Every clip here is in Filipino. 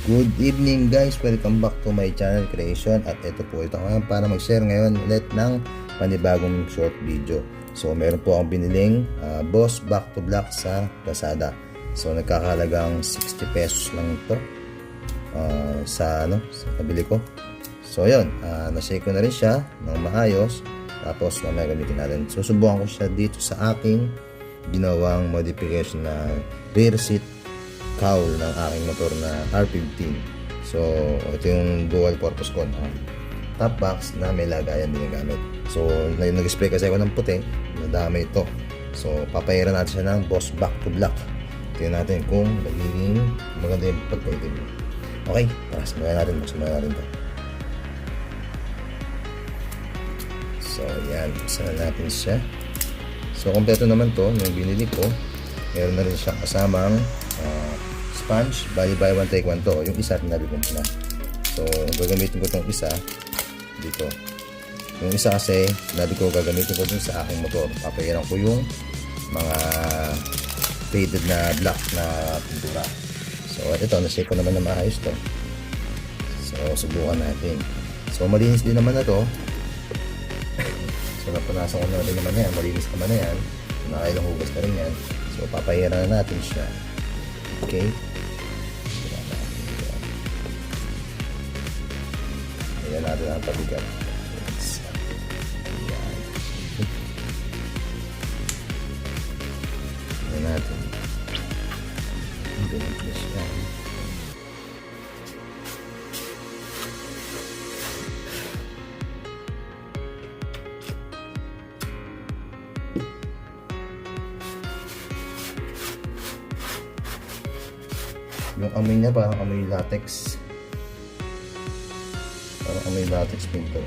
Good evening guys, welcome back to my channel Creation. At ito po ito ngayon para mag-share ngayon ulit ng panibagong short video. So meron po akong biniling Boss Back to Black sa Lazada. So nagkakahalagang 60 pesos lang ito sa nabili ko. So yun, na-shake ko na rin siya ng maayos. Tapos mamaya gamitin natin. Susubukan ko siya dito sa aking ginawang modification na rear seat cowl ng aking motor na R15. So ito yung dual purpose ko na top box na may lagayan din yung gamit. So nag-spray kasi ako ng puti, nadami ito. So papahiran natin siya ng Boss Back to Black. Tingnan natin kung magiging maganda yung pagkaitim. Okay, tara, samayan natin ito. So yan, saan natin siya. So kompleto naman to yung binili ko. Meron na rin siya kasamang sponge, buy one take one to. Yung isa tinabi ko na. So gagamitin ko tong isa dito. Yung isa kasi tinabi ko gagamitin ko dun sa aking motor. Papahiran ko yung mga faded na black na pintura. So ito, na-shake ko naman na maayos to. So subukan natin. So malinis din naman na to. So napunasan ko na rin naman yan, malinis naman na yan. Nakailang hugas na rin yan. So papahiran na natin siya. Okay. Ayan natin ang pabigat. Ayan natin. Ganito siya. Yung amoy niya parang amoy latex. Parang amoy latex pinto.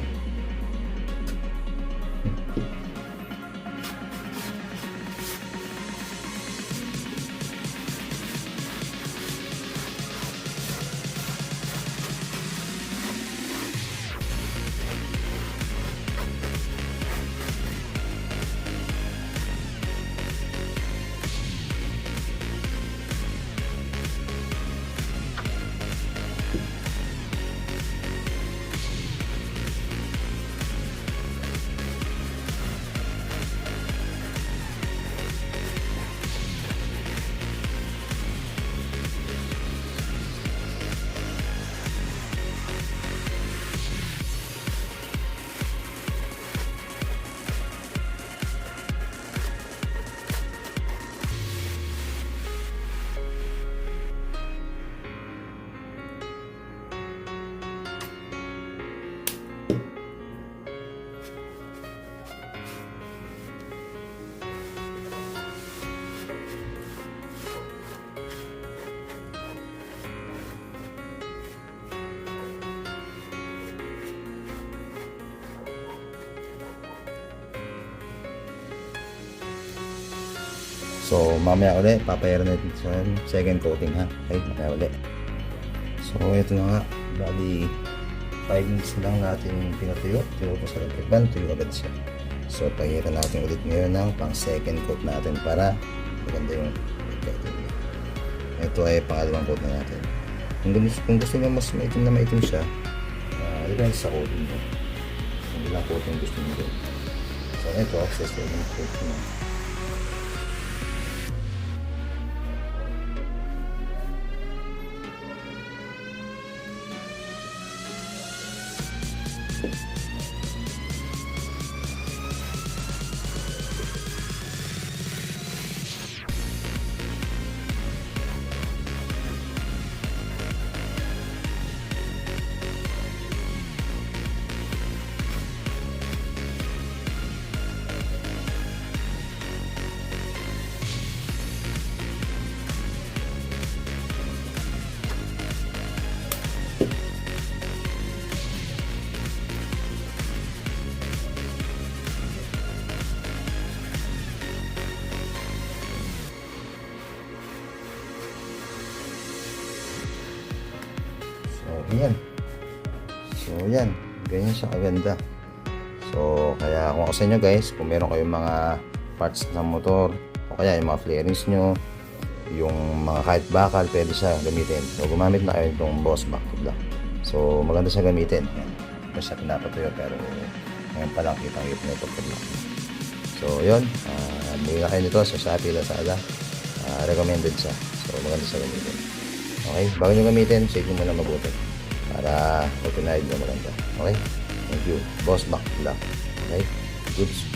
So mamaya ulit papayaran natin sa second coating ha. Okay, mamaya ulit. So ito na nga, bali 5 minutes lang natin pinatuyo. Tuyo ko sa electric tuyo agad siya. So pahiran natin ulit ngayon ng pang second coat natin para maganda yung coating niya. Ito ay pangalawang coat na natin. Kung gusto niyo mas maitim siya, depende sa coating niyo. Kung ilang coating gusto niyo. So ito, access ko yung coat niya. Ayan. So yan, ganyan siya kaganda. So kaya kung ako sa inyo guys, kung meron kayong mga parts ng motor o kaya yung mga flarings nyo, yung mga kahit bakal, pwede siya gamitin. So, gumamit na kayo itong Boss Back to Black. So, maganda siya gamitin. Yan. Ito siya pinapatuyo, pero ngayon pa lang kitang-kit na ito po. So, yun. Bili na kayo nito sa Shopee, Lazada. Recommended siya. So, maganda siya gamitin. Okay? Bago nyo gamitin, check nyo muna mabuti. Para mag-pinahid na maganda. Okay? Thank you. Boss Back to Black. Okay? Goods.